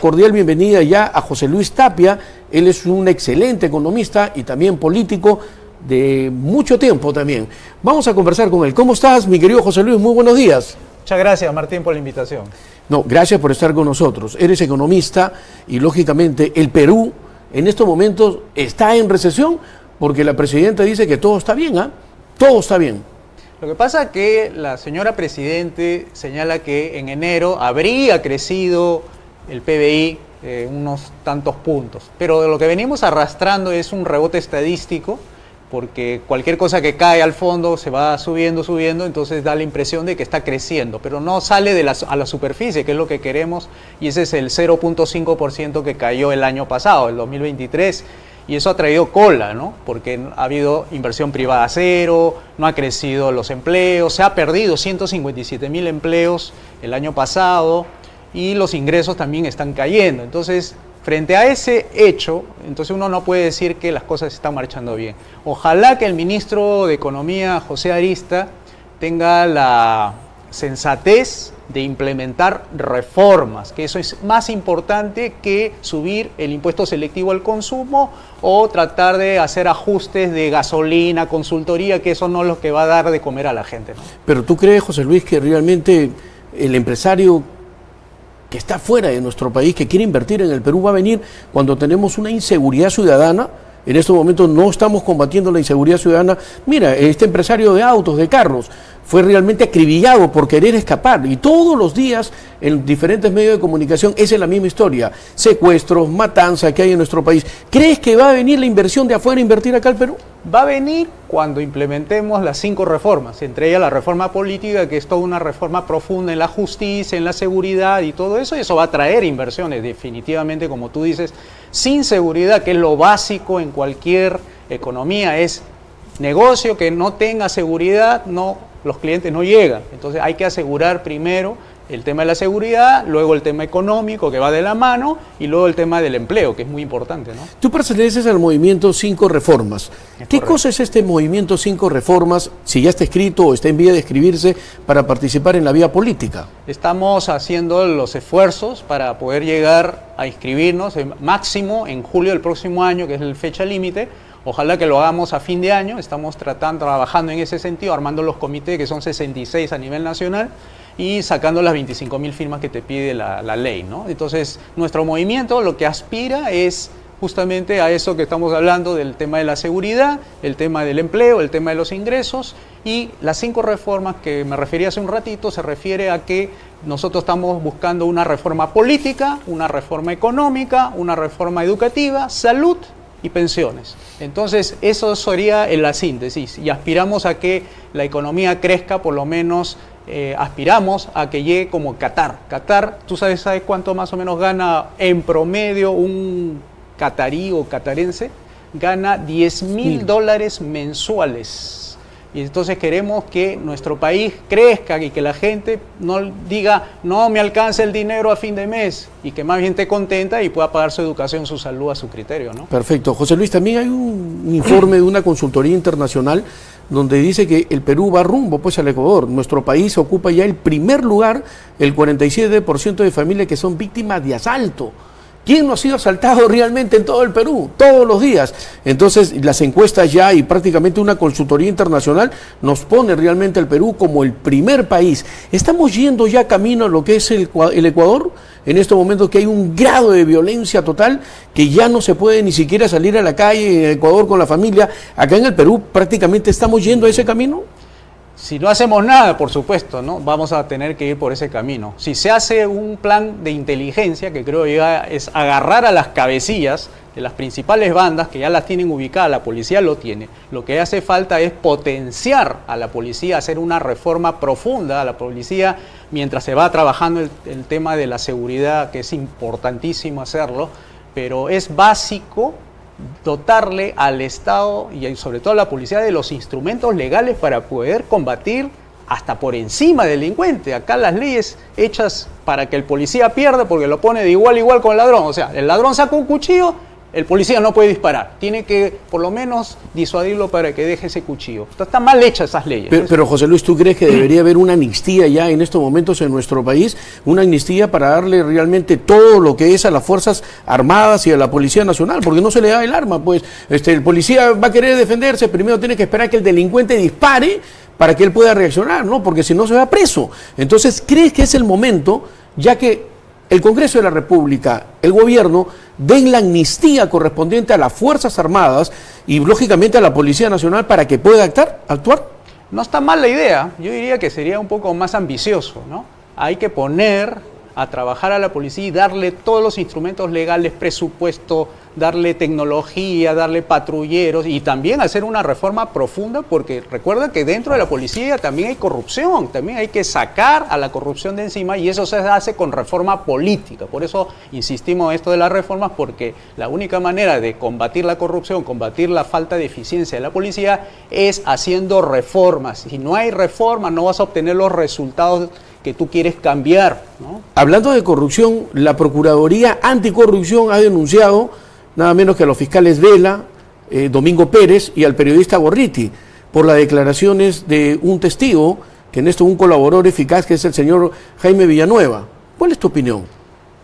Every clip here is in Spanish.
Cordial bienvenida ya a José Luis Tapia. Él es un excelente economista y también político de mucho tiempo también. Vamos a conversar con él. ¿Cómo estás, mi querido José Luis? Muy buenos días. Muchas gracias, Martín, por la invitación. No, gracias por estar con nosotros. Eres economista y, lógicamente, el Perú en estos momentos está en recesión porque la presidenta dice que todo está bien, ¿ah? Todo está bien. Lo que pasa es que la señora Presidente señala que en enero habría crecido el PBI unos tantos puntos, pero de lo que venimos arrastrando es un rebote estadístico, porque cualquier cosa que cae al fondo se va subiendo, entonces da la impresión de que está creciendo, pero no sale a la superficie, que es lo que queremos, y ese es el 0.5% que cayó el año pasado, el 2023, y eso ha traído cola, ¿no? Porque ha habido inversión privada cero, no ha crecido los empleos, se ha perdido 157.000 empleos el año pasado, y los ingresos también están cayendo. Entonces, frente a ese hecho, entonces uno no puede decir que las cosas están marchando bien. Ojalá que el ministro de Economía, José Arista, tenga la sensatez de implementar reformas, que eso es más importante que subir el impuesto selectivo al consumo o tratar de hacer ajustes de gasolina, consultoría, que eso no es lo que va a dar de comer a la gente, ¿no? Pero ¿tú crees, José Luis, que realmente el empresario que está fuera de nuestro país, que quiere invertir en el Perú, va a venir cuando tenemos una inseguridad ciudadana? En estos momentos no estamos combatiendo la inseguridad ciudadana. Mira, este empresario de autos, de carros, fue realmente acribillado por querer escapar. Y todos los días, en diferentes medios de comunicación, esa es la misma historia. Secuestros, matanza que hay en nuestro país. ¿Crees que va a venir la inversión de afuera a invertir acá al Perú? Va a venir cuando implementemos las 5 reformas, entre ellas la reforma política, que es toda una reforma profunda en la justicia, en la seguridad y todo eso, y eso va a traer inversiones, definitivamente, como tú dices. Sin seguridad, que es lo básico en cualquier economía, es negocio que no tenga seguridad, los clientes no llegan. Entonces hay que asegurar primero el tema de la seguridad, luego el tema económico, que va de la mano, y luego el tema del empleo, que es muy importante, ¿no? Tú perteneces al movimiento 5 Reformas. ¿Qué cosa es este movimiento 5 Reformas, si ya está escrito o está en vía de escribirse, para participar en la vía política? Estamos haciendo los esfuerzos para poder llegar a inscribirnos máximo en julio del próximo año, que es la fecha límite. Ojalá que lo hagamos a fin de año. Estamos trabajando en ese sentido, armando los comités, que son 66 a nivel nacional, y sacando las 25.000 firmas que te pide la ley, ¿no? Entonces, nuestro movimiento lo que aspira es justamente a eso que estamos hablando, del tema de la seguridad, el tema del empleo, el tema de los ingresos, y las 5 reformas que me refería hace un ratito se refiere a que nosotros estamos buscando una reforma política, una reforma económica, una reforma educativa, salud y pensiones. Entonces, eso sería la síntesis, y aspiramos a que la economía crezca, por lo menos aspiramos a que llegue como Qatar. Qatar, ¿tú sabes cuánto más o menos gana en promedio un catarí o catarense? Gana $10.000 mensuales. Y entonces queremos que nuestro país crezca y que la gente no diga, no me alcanza el dinero a fin de mes, y que más bien esté contenta y pueda pagar su educación, su salud a su criterio, ¿no? Perfecto. José Luis, también hay un informe de una consultoría internacional donde dice que el Perú va rumbo pues al Ecuador. Nuestro país ocupa ya el primer lugar, el 47% de familias que son víctimas de asalto. ¿Quién no ha sido asaltado realmente en todo el Perú? Todos los días. Entonces, las encuestas ya y prácticamente una consultoría internacional nos pone realmente al Perú como el primer país. ¿Estamos yendo ya camino a lo que es el Ecuador? En estos momentos que hay un grado de violencia total, que ya no se puede ni siquiera salir a la calle en Ecuador con la familia. Acá en el Perú prácticamente estamos yendo a ese camino. Si no hacemos nada, por supuesto, ¿no? Vamos a tener que ir por ese camino. Si se hace un plan de inteligencia, que creo ya es agarrar a las cabecillas de las principales bandas, que ya las tienen ubicadas, la policía lo tiene. Lo que hace falta es potenciar a la policía, hacer una reforma profunda a la policía, mientras se va trabajando el tema de la seguridad, que es importantísimo hacerlo, pero es básico dotarle al Estado y sobre todo a la policía de los instrumentos legales para poder combatir hasta por encima del delincuente. Acá las leyes hechas para que el policía pierda porque lo pone de igual a igual con el ladrón. O sea, el ladrón saca un cuchillo el policía no puede disparar, tiene que por lo menos disuadirlo para que deje ese cuchillo. Entonces, están mal hechas esas leyes. Pero José Luis, ¿tú crees que debería haber una amnistía ya en estos momentos en nuestro país? Una amnistía para darle realmente todo lo que es a las Fuerzas Armadas y a la Policía Nacional, porque no se le da el arma, pues el policía va a querer defenderse, primero tiene que esperar que el delincuente dispare para que él pueda reaccionar, ¿no? Porque si no se va preso. Entonces, ¿crees que es el momento, ya que el Congreso de la República, el gobierno, den la amnistía correspondiente a las Fuerzas Armadas y lógicamente a la Policía Nacional para que pueda actuar? No está mal la idea, yo diría que sería un poco más ambicioso, ¿no? Hay que poner a trabajar a la policía y darle todos los instrumentos legales, presupuesto, darle tecnología, darle patrulleros y también hacer una reforma profunda, porque recuerda que dentro de la policía también hay corrupción, también hay que sacar a la corrupción de encima y eso se hace con reforma política. Por eso insistimos en esto de las reformas, porque la única manera de combatir la corrupción, combatir la falta de eficiencia de la policía es haciendo reformas. Si no hay reformas no vas a obtener los resultados que tú quieres cambiar, ¿no? Hablando de corrupción, la Procuraduría Anticorrupción ha denunciado nada menos que a los fiscales Vela, Domingo Pérez y al periodista Gorriti por las declaraciones de un testigo, que en esto un colaborador eficaz, que es el señor Jaime Villanueva. ¿Cuál es tu opinión?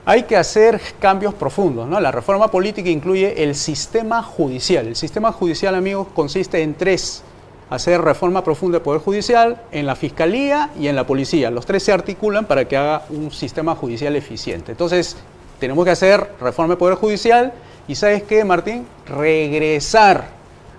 Hay que hacer cambios profundos, ¿no? La reforma política incluye el sistema judicial. El sistema judicial, amigos, consiste en tres: hacer reforma profunda del Poder Judicial, en la Fiscalía y en la Policía. Los tres se articulan para que haga un sistema judicial eficiente. Entonces, tenemos que hacer reforma del Poder Judicial y, ¿sabes qué, Martín? Regresar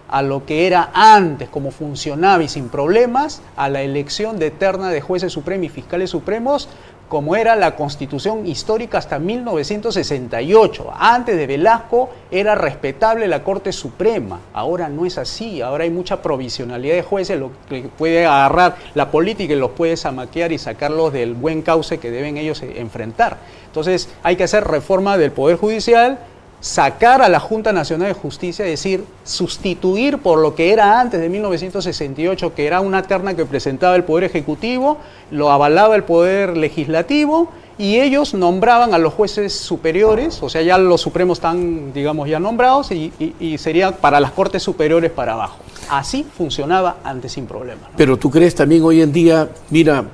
a lo que era antes, como funcionaba y sin problemas, a la elección de terna de jueces supremos y fiscales supremos, como era la Constitución histórica hasta 1968. Antes de Velasco era respetable la Corte Suprema, ahora no es así, ahora hay mucha provisionalidad de jueces, lo que puede agarrar la política y los puede zamaquear y sacarlos del buen cauce que deben ellos enfrentar. Entonces hay que hacer reforma del Poder Judicial, sacar a la Junta Nacional de Justicia, es decir, sustituir por lo que era antes de 1968, que era una terna que presentaba el Poder Ejecutivo, lo avalaba el Poder Legislativo y ellos nombraban a los jueces superiores, o sea, ya los supremos están, digamos, ya nombrados y sería para las Cortes Superiores para abajo. Así funcionaba antes sin problema, ¿no? Pero tú crees también hoy en día, mira,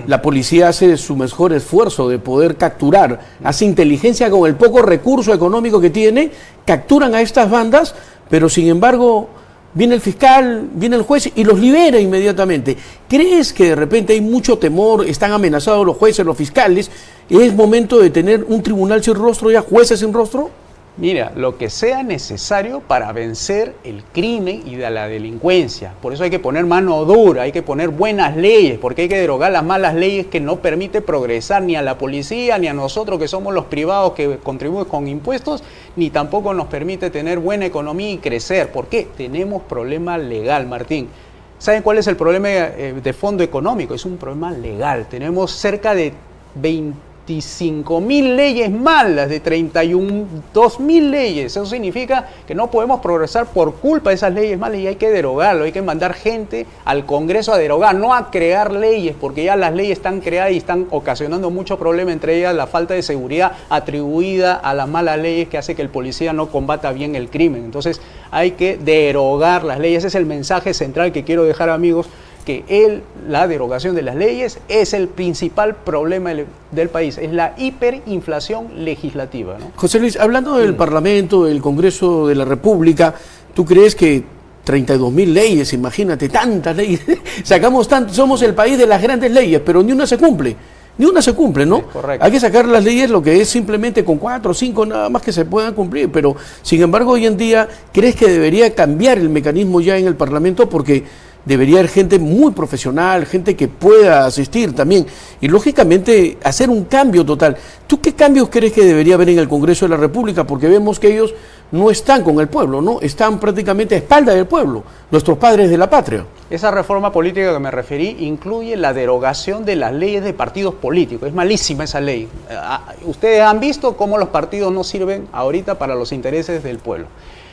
la policía hace su mejor esfuerzo de poder capturar, hace inteligencia con el poco recurso económico que tiene, capturan a estas bandas, pero sin embargo viene el fiscal, viene el juez y los libera inmediatamente. ¿Crees que de repente hay mucho temor, están amenazados los jueces, los fiscales? ¿Es momento de tener un tribunal sin rostro, ya jueces sin rostro? Mira, lo que sea necesario para vencer el crimen y de la delincuencia. Por eso hay que poner mano dura, hay que poner buenas leyes, porque hay que derogar las malas leyes que no permiten progresar ni a la policía, ni a nosotros que somos los privados que contribuimos con impuestos, ni tampoco nos permite tener buena economía y crecer. ¿Por qué? Tenemos problema legal, Martín. ¿Saben cuál es el problema de fondo económico? Es un problema legal. Tenemos cerca de 25.000 leyes malas, de 32.000 leyes. Eso significa que no podemos progresar por culpa de esas leyes malas y hay que derogarlo, hay que mandar gente al Congreso a derogar, no a crear leyes, porque ya las leyes están creadas y están ocasionando mucho problema, entre ellas la falta de seguridad atribuida a las malas leyes que hace que el policía no combata bien el crimen. Entonces hay que derogar las leyes. Ese es el mensaje central que quiero dejar, amigos, que la derogación de las leyes es el principal problema del país, es la hiperinflación legislativa, ¿no? José Luis, hablando del Parlamento, del Congreso de la República, ¿tú crees que 32.000 leyes, imagínate, tantas leyes, sacamos tanto, somos el país de las grandes leyes, pero ni una se cumple? Ni una se cumple, ¿no? Correcto. Hay que sacar las leyes, lo que es simplemente con 4 o 5 nada más que se puedan cumplir, pero sin embargo hoy en día, ¿crees que debería cambiar el mecanismo ya en el Parlamento? Porque debería haber gente muy profesional, gente que pueda asistir también y lógicamente hacer un cambio total. ¿Tú qué cambios crees que debería haber en el Congreso de la República? Porque vemos que ellos no están con el pueblo, ¿no? Están prácticamente a espaldas del pueblo, nuestros padres de la patria. Esa reforma política que me referí incluye la derogación de las leyes de partidos políticos. Es malísima esa ley. Ustedes han visto cómo los partidos no sirven ahorita para los intereses del pueblo.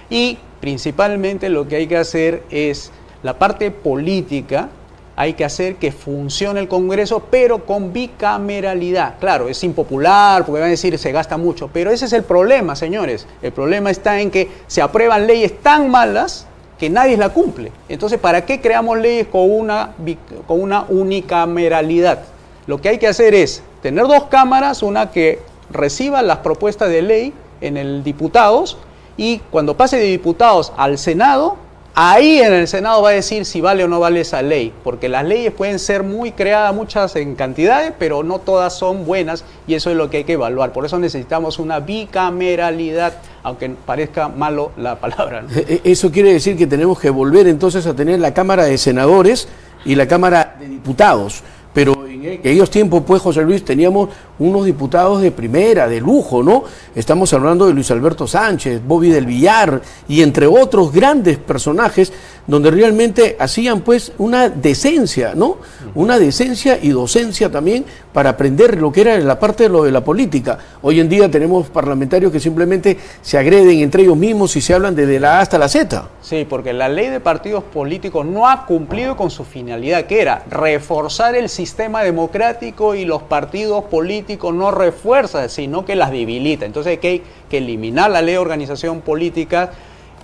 Y principalmente lo que hay que hacer es la parte política hay que hacer que funcione el Congreso, pero con bicameralidad. Claro, es impopular, porque van a decir se gasta mucho, pero ese es el problema, señores. El problema está en que se aprueban leyes tan malas que nadie la cumple. Entonces, ¿para qué creamos leyes con una unicameralidad? Lo que hay que hacer es tener dos cámaras, una que reciba las propuestas de ley en el diputados, y cuando pase de diputados al Senado, ahí en el Senado va a decir si vale o no vale esa ley, porque las leyes pueden ser muy creadas, muchas en cantidades, pero no todas son buenas, y eso es lo que hay que evaluar. Por eso necesitamos una bicameralidad, aunque parezca malo la palabra, ¿no? Eso quiere decir que tenemos que volver entonces a tener la Cámara de Senadores y la Cámara de Diputados. Pero en aquellos tiempos, pues, José Luis, teníamos unos diputados de primera, de lujo, ¿no? Estamos hablando de Luis Alberto Sánchez, Bobby del Villar, y entre otros grandes personajes, donde realmente hacían, pues, una decencia, ¿no? Una decencia y docencia también para aprender lo que era la parte de lo de la política. Hoy en día tenemos parlamentarios que simplemente se agreden entre ellos mismos y se hablan desde la A hasta la Z. Sí, porque la ley de partidos políticos no ha cumplido con su finalidad, que era reforzar el sistema democrático, y los partidos políticos no refuerzan, sino que las debilita. Entonces hay que eliminar la ley de organización política,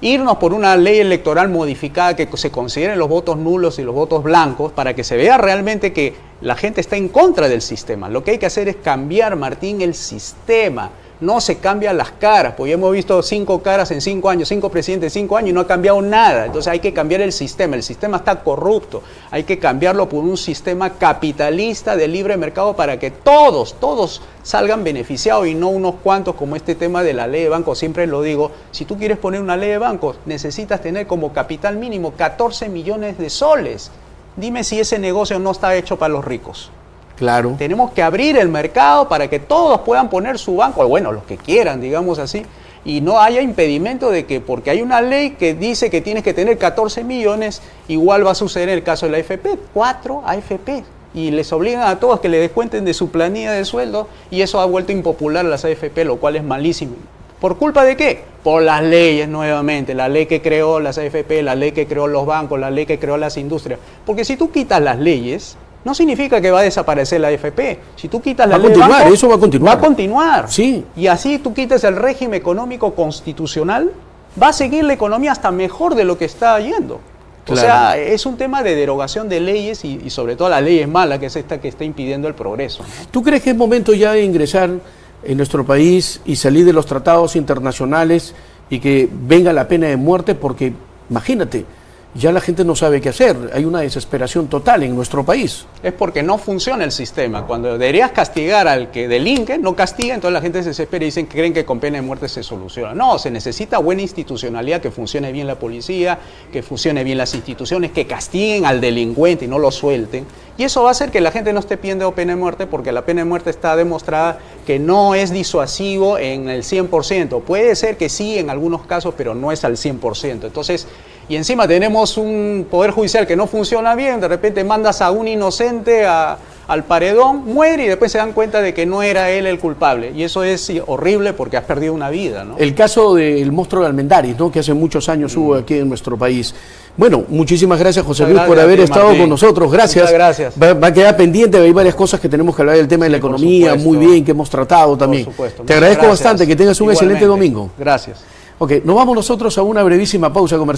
irnos por una ley electoral modificada que se consideren los votos nulos y los votos blancos, para que se vea realmente que la gente está en contra del sistema. Lo que hay que hacer es cambiar, Martín, el sistema. No se cambian las caras, porque hemos visto 5 caras en 5 años, 5 presidentes en 5 años y no ha cambiado nada. Entonces hay que cambiar el sistema está corrupto, hay que cambiarlo por un sistema capitalista de libre mercado para que todos salgan beneficiados y no unos cuantos, como este tema de la ley de bancos. Siempre lo digo, si tú quieres poner una ley de bancos, necesitas tener como capital mínimo 14 millones de soles. Dime si ese negocio no está hecho para los ricos. Claro. Tenemos que abrir el mercado para que todos puedan poner su banco, bueno, los que quieran, digamos así, y no haya impedimento de que, porque hay una ley que dice que tienes que tener 14 millones, igual va a suceder en el caso de la AFP, 4 AFP, y les obligan a todos que le descuenten de su planilla de sueldo, y eso ha vuelto impopular a las AFP, lo cual es malísimo. ¿Por culpa de qué? Por las leyes nuevamente, la ley que creó las AFP, la ley que creó los bancos, la ley que creó las industrias. Porque si tú quitas las leyes, no significa que va a desaparecer la AFP. Si tú quitas la ley de bancos, eso va a continuar. Va a continuar. Sí. Y así tú quitas el régimen económico constitucional, va a seguir la economía hasta mejor de lo que está yendo. Claro. O sea, es un tema de derogación de leyes y sobre todo la ley es mala, que es esta que está impidiendo el progreso, ¿no? ¿Tú crees que es momento ya de ingresar en nuestro país y salir de los tratados internacionales y que venga la pena de muerte? Porque, imagínate, ya la gente no sabe qué hacer, hay una desesperación total en nuestro país. Es porque no funciona el sistema. Cuando deberías castigar al que delinque, no castiga, entonces la gente se desespera y creen que con pena de muerte se soluciona. No, se necesita buena institucionalidad, que funcione bien la policía, que funcione bien las instituciones, que castiguen al delincuente y no lo suelten. Y eso va a hacer que la gente no esté pidiendo pena de muerte, porque la pena de muerte está demostrada que no es disuasivo en el 100%. Puede ser que sí en algunos casos, pero no es al 100%. Entonces, y encima tenemos un poder judicial que no funciona bien, de repente mandas a un inocente al paredón, muere y después se dan cuenta de que no era él el culpable. Y eso es horrible porque has perdido una vida, ¿no? El caso del monstruo de Almendaris, ¿no?, que hace muchos años hubo aquí en nuestro país. Bueno, muchísimas gracias, José Luis, por haber estado con nosotros. Gracias. Muchas gracias. Va a quedar pendiente, hay varias cosas que tenemos que hablar del tema de la economía, muy bien, que hemos tratado también. Por supuesto. Te agradezco bastante, que tengas un excelente domingo. Gracias. Ok, nos vamos nosotros a una brevísima pausa comercial.